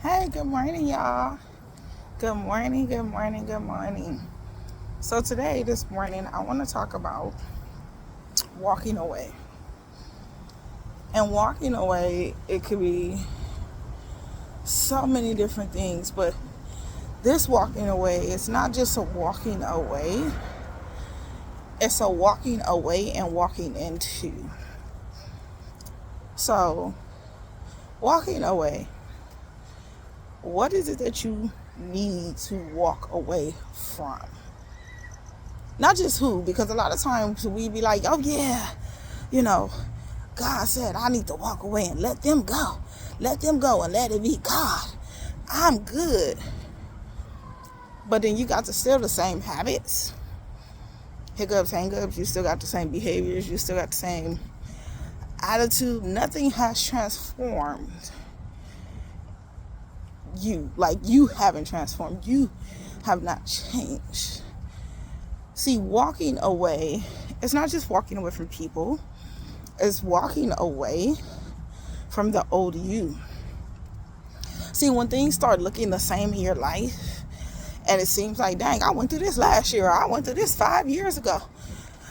Hey, good morning, y'all. Good morning, good morning, good morning. So this morning, I want to talk about walking away. And walking away, it could be so many different things, but this walking away, it's not just a walking away. It's a walking away and walking into. So, walking away, what is it that you need to walk away from? Not just who, because a lot of times we be like, oh yeah, God said I need to walk away and let them go. Let them go and let it be God. I'm good. But then you got to still the same habits. Hiccups, hang-ups, you still got the same behaviors, you still got the same attitude. Nothing has transformed you. Like, you haven't transformed. You have not changed. See, walking away, it's not just walking away from people. It's walking away from the old you. See, when things start looking the same in your life, and it seems like, dang, I went through this last year, or I went through this 5 years ago,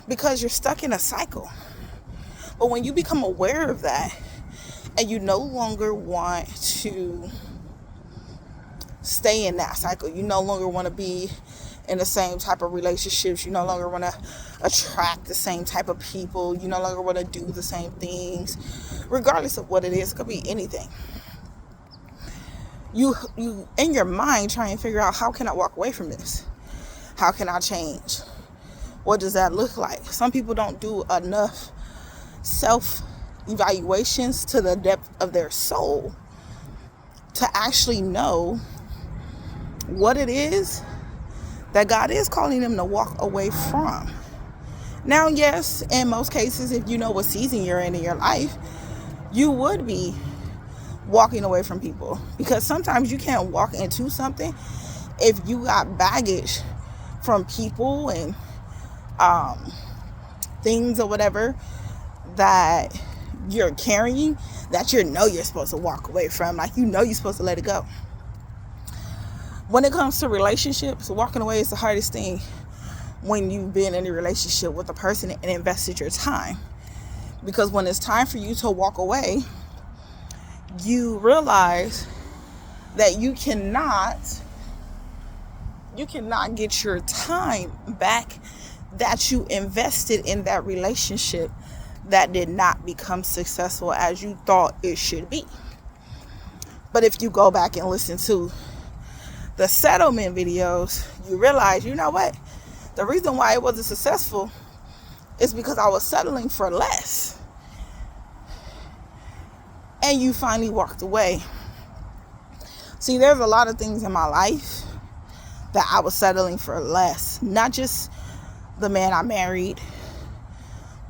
because you're stuck in a cycle. But when you become aware of that, and you no longer want to stay in that cycle, you no longer want to be in the same type of relationships, you no longer want to attract the same type of people, you no longer want to do the same things, regardless of what it is. It could be anything. You in your mind try and figure out, how can I walk away from this? How can I change? What does that look like? Some people don't do enough self-evaluations to the depth of their soul to actually know what it is that God is calling them to walk away from. Now, yes, in most cases, if you know what season you're in your life, you would be walking away from people, because sometimes you can't walk into something if you got baggage from people and things or whatever that you're carrying, that you're supposed to walk away from. Like, you're supposed to let it go. When it comes to relationships, walking away is the hardest thing when you've been in a relationship with a person and invested your time. Because when it's time for you to walk away, you realize that you cannot get your time back that you invested in that relationship that did not become successful as you thought it should be. But if you go back and listen to the settlement videos, you realize, you know what? The reason why it wasn't successful is because I was settling for less. And you finally walked away. See, there's a lot of things in my life that I was settling for less. Not just the man I married,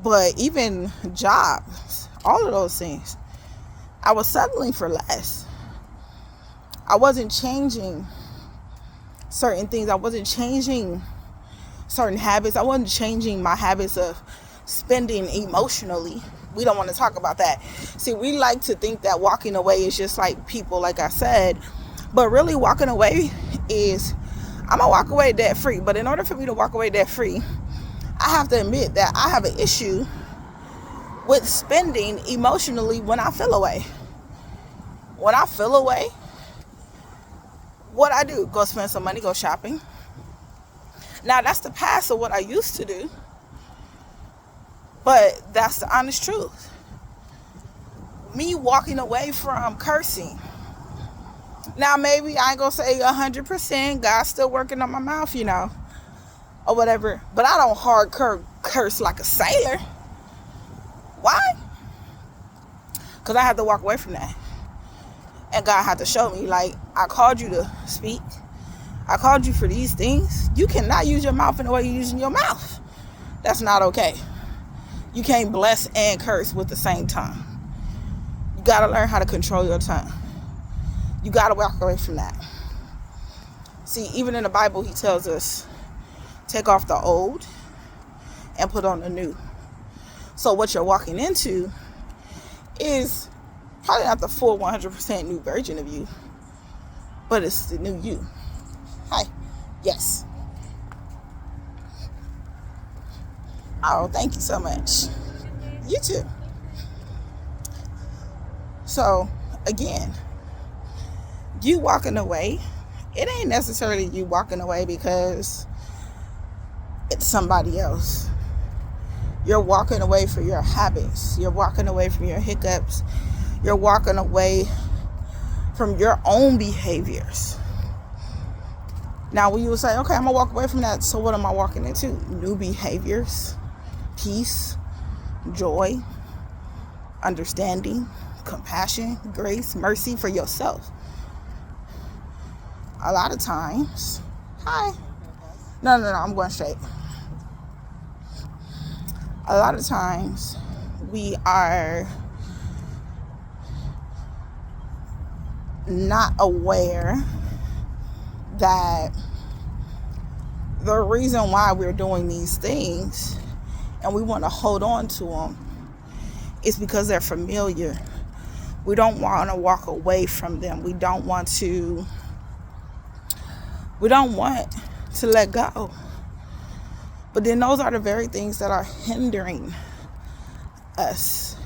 but even jobs, all of those things. I was settling for less. I wasn't changing certain things. I wasn't changing certain habits. I wasn't changing my habits of spending emotionally. We don't want to talk about that. See, we like to think that walking away is just like people, like I said, but really walking away is, I'm gonna walk away debt free. But in order for me to walk away debt free, I have to admit that I have an issue with spending emotionally when I feel away. When I feel away, what I do, go spend some money, go shopping. Now, that's the past of what I used to do, but that's the honest truth. Me walking away from cursing. Now, maybe I ain't gonna say 100%, God's still working on my mouth, or whatever, but I don't hardcore curse like a sailor. Why? Because I had to walk away from that. And God had to show me, like, I called you to speak. I called you for these things. You cannot use your mouth in the way you're using your mouth. That's not okay. You can't bless and curse with the same tongue. You got to learn how to control your tongue. You got to walk away from that. See, even in the Bible, he tells us, take off the old and put on the new. So what you're walking into is probably not the full 100% new version of you, but it's the new you. Hi. Yes. Oh, thank you so much. You too. So, again, you walking away, it ain't necessarily you walking away because it's somebody else. You're walking away from your habits. You're walking away from your hiccups. You're walking away from your own behaviors. Now, when you say, okay, I'm going to walk away from that, so what am I walking into? New behaviors, peace, joy, understanding, compassion, grace, mercy for yourself. A lot of times, no, I'm going straight. A lot of times, we are not aware that the reason why we're doing these things and we want to hold on to them is because they're familiar. We don't want to walk away from them. We don't want to let go. But then those are the very things that are hindering us.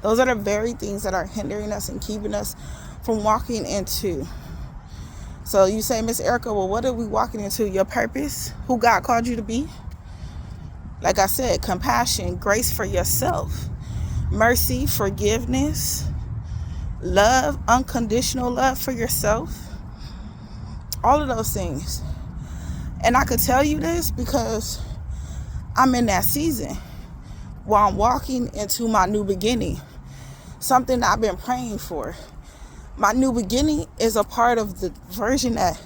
Those are the very things that are hindering us and keeping us from walking into. So you say, Miss Erica, well, what are we walking into? Your purpose? Who God called you to be? Like I said, compassion, grace for yourself, mercy, forgiveness, love, unconditional love for yourself. All of those things. And I could tell you this because I'm in that season where I'm walking into my new beginning. Something that I've been praying for. My new beginning is a part of the version that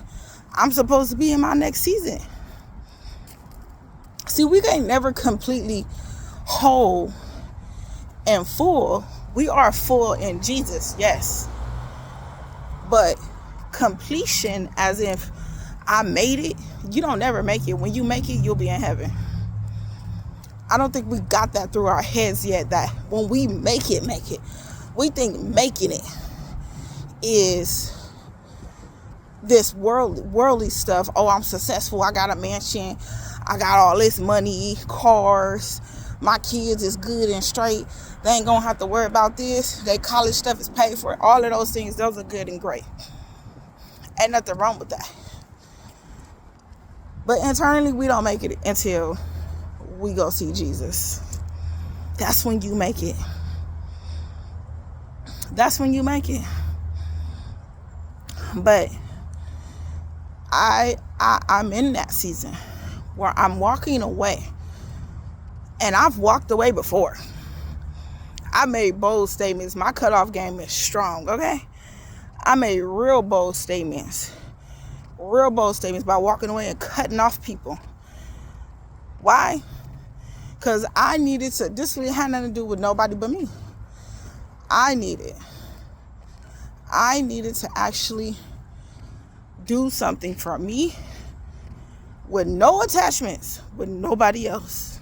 I'm supposed to be in my next season. See, we ain't never completely whole and full. We are full in Jesus, yes. But completion, as if I made it, you don't never make it. When you make it, you'll be in heaven. I don't think we got that through our heads yet, that when we make it, we think making it is this worldly stuff. Oh, I'm successful. I got a mansion. I got all this money, cars. My kids is good and straight. They ain't gonna have to worry about this. Their college stuff is paid for. All of those things, those are good and great. Ain't nothing wrong with that. But internally, we don't make it until we go see Jesus. That's when you make it. That's when you make it. But I'm in that season where I'm walking away. And I've walked away before. I made bold statements. My cutoff game is strong, okay? I made real bold statements by walking away and cutting off people. Why? Because I needed to, this really had nothing to do with nobody but me. I needed to actually do something for me with no attachments with nobody else.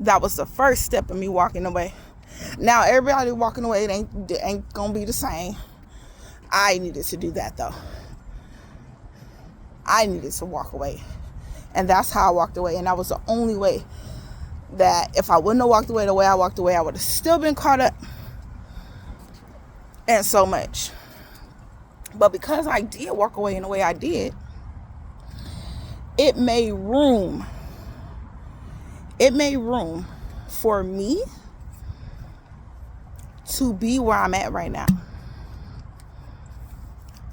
That was the first step of me walking away. Now, everybody walking away, it ain't gonna be the same. I needed to do that, though. I needed to walk away. And that's how I walked away. And that was the only way that if I wouldn't have walked away the way I walked away, I would have still been caught up in so much. But because I did walk away in the way I did, it made room. It made room for me to be where I'm at right now.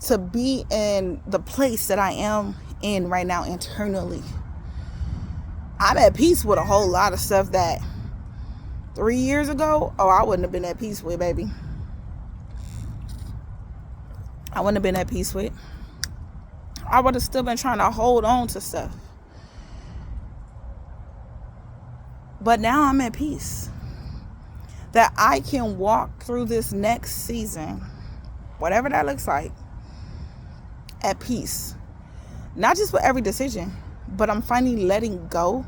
To be in the place that I am in right now internally. I'm at peace with a whole lot of stuff that 3 years ago, I wouldn't have been at peace with, baby. I wouldn't have been at peace with. I would have still been trying to hold on to stuff. But now I'm at peace. That I can walk through this next season, whatever that looks like, at peace. Not just with every decision, but I'm finally letting go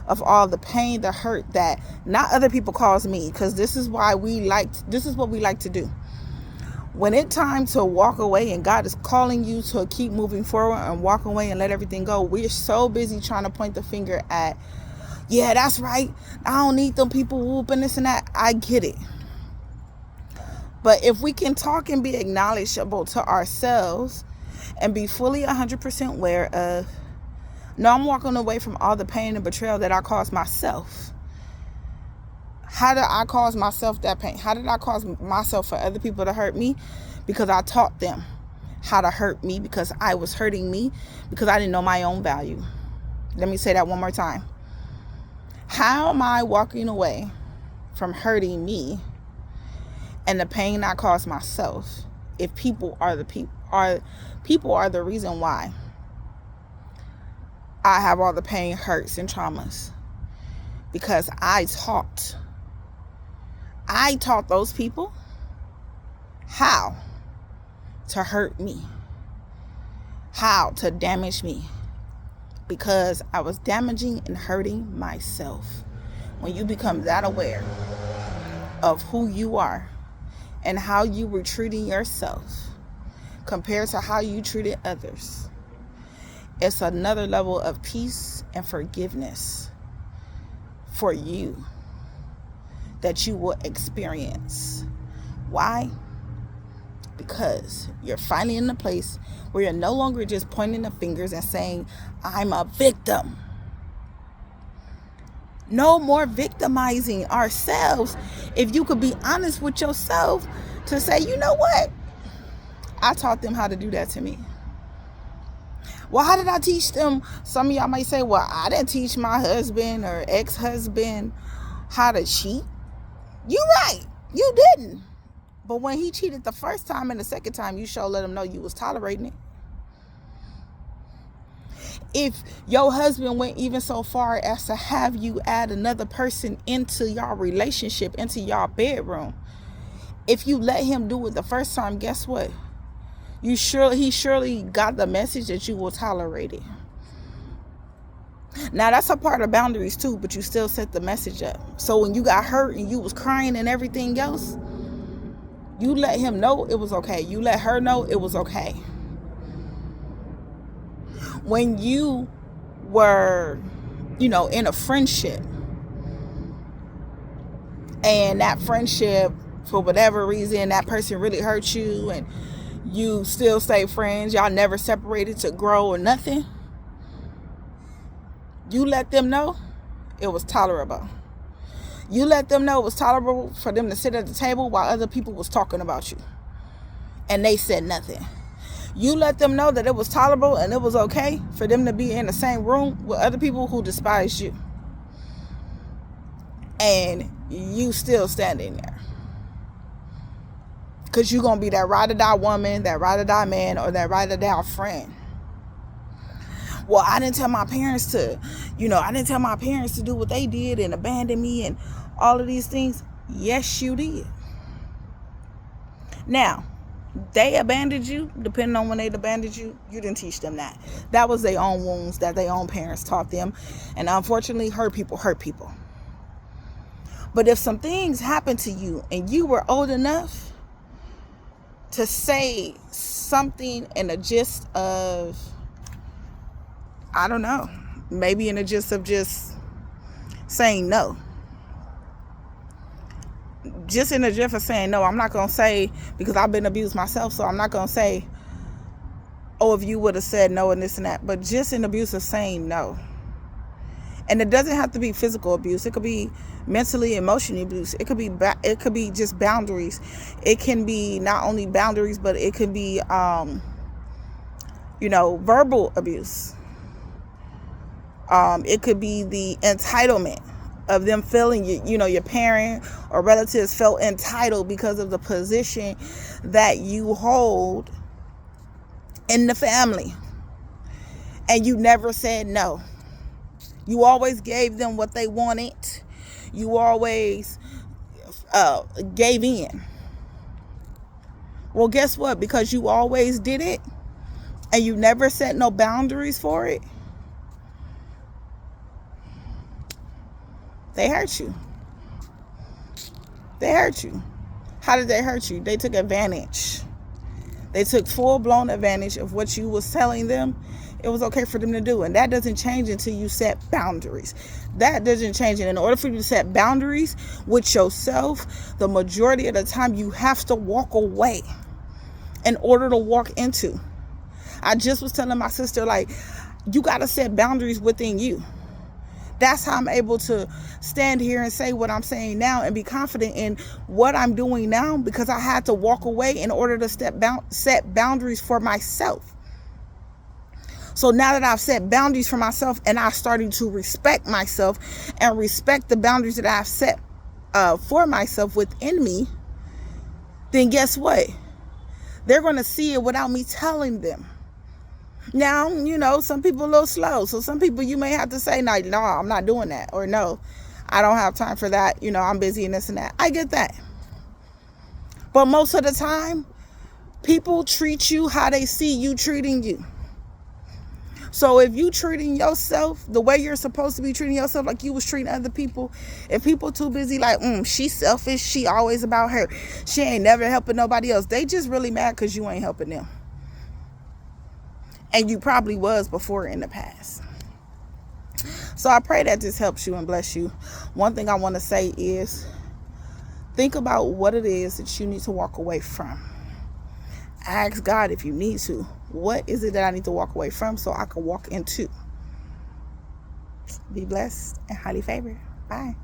of all the pain, the hurt that not other people cause me. Because this is what we like to do. When it's time to walk away and God is calling you to keep moving forward and walk away and let everything go, we're so busy trying to point the finger at, yeah, that's right, I don't need them people whooping this and that. I get it. But if we can talk and be acknowledgeable to ourselves and be fully 100% aware of, no, I'm walking away from all the pain and betrayal that I caused myself. How did I cause myself that pain? How did I cause myself for other people to hurt me? Because I taught them how to hurt me, because I was hurting me, because I didn't know my own value. Let me say that one more time. How am I walking away from hurting me and the pain I caused myself if people are the reason why I have all the pain, hurts, and traumas? Because I taught those people how to hurt me, how to damage me, because I was damaging and hurting myself. When you become that aware of who you are and how you were treating yourself compared to how you treated others, it's another level of peace and forgiveness for you that you will experience. Why? Because you're finally in a place where you're no longer just pointing the fingers and saying, I'm a victim. No more victimizing ourselves. If you could be honest with yourself to say, you know what? I taught them how to do that to me. Well, how did I teach them? Some of y'all might say, well, I didn't teach my husband or ex-husband how to cheat. You're right. You didn't. But when he cheated the first time and the second time, you sure let him know you was tolerating it. If your husband went even so far as to have you add another person into your relationship, into your bedroom, if you let him do it the first time, guess what? He surely got the message that you will tolerate it. Now, that's a part of boundaries too, but you still set the message up. So when you got hurt and you was crying and everything else, you let him know it was okay. You let her know it was okay. When you were, in a friendship, and that friendship, for whatever reason, that person really hurt you and you still stay friends, y'all never separated to grow or nothing, you let them know it was tolerable. You let them know it was tolerable for them to sit at the table while other people was talking about you and they said nothing. You let them know that it was tolerable and it was okay for them to be in the same room with other people who despised you, and you still standing there because you're going to be that ride or die woman, that ride or die man, or that ride or die friend. Well, I didn't tell my parents to do what they did and abandon me and all of these things. Yes, you did. Now, they abandoned you, depending on when they abandoned you, you didn't teach them that. That was their own wounds that their own parents taught them. And unfortunately, hurt people. But if some things happened to you and you were old enough to say something in the gist of, I don't know, maybe in the gist of just saying no. Just in the gist of saying no, I'm not going to say, because I've been abused myself, so I'm not going to say, oh, if you would have said no and this and that, but just in abuse of saying no. And it doesn't have to be physical abuse. It could be mentally, emotionally abuse. It could be just boundaries. It can be not only boundaries, but it could be, verbal abuse. It could be the entitlement of them feeling, your parent or relatives felt entitled because of the position that you hold in the family. And you never said no. You always gave them what they wanted. You always gave in. Well, guess what? Because you always did it and you never set no boundaries for it, they hurt you. They hurt you. How did they hurt you? They took advantage. They took full-blown advantage of what you was telling them it was okay for them to do. And that doesn't change until you set boundaries. That doesn't change. And in order for you to set boundaries with yourself, the majority of the time you have to walk away in order to walk into. I just was telling my sister, like, you got to set boundaries within you. That's how I'm able to stand here and say what I'm saying now and be confident in what I'm doing now, because I had to walk away in order to set boundaries for myself. So now that I've set boundaries for myself and I'm starting to respect myself and respect the boundaries that I've set for myself within me, then guess what? They're going to see it without me telling them. Now, you know, some people a little slow. So some people you may have to say, no, I'm not doing that. Or no, I don't have time for that. You know, I'm busy and this and that. I get that. But most of the time, people treat you how they see you treating you. So if you treating yourself the way you're supposed to be treating yourself, like you was treating other people, if people too busy like, she's selfish, she always about her, she ain't never helping nobody else, they just really mad because you ain't helping them. And you probably was before in the past. So I pray that this helps you and bless you. One thing I want to say is, think about what it is that you need to walk away from. Ask God if you need to. What is it that I need to walk away from so I can walk into? Be blessed and highly favored. Bye.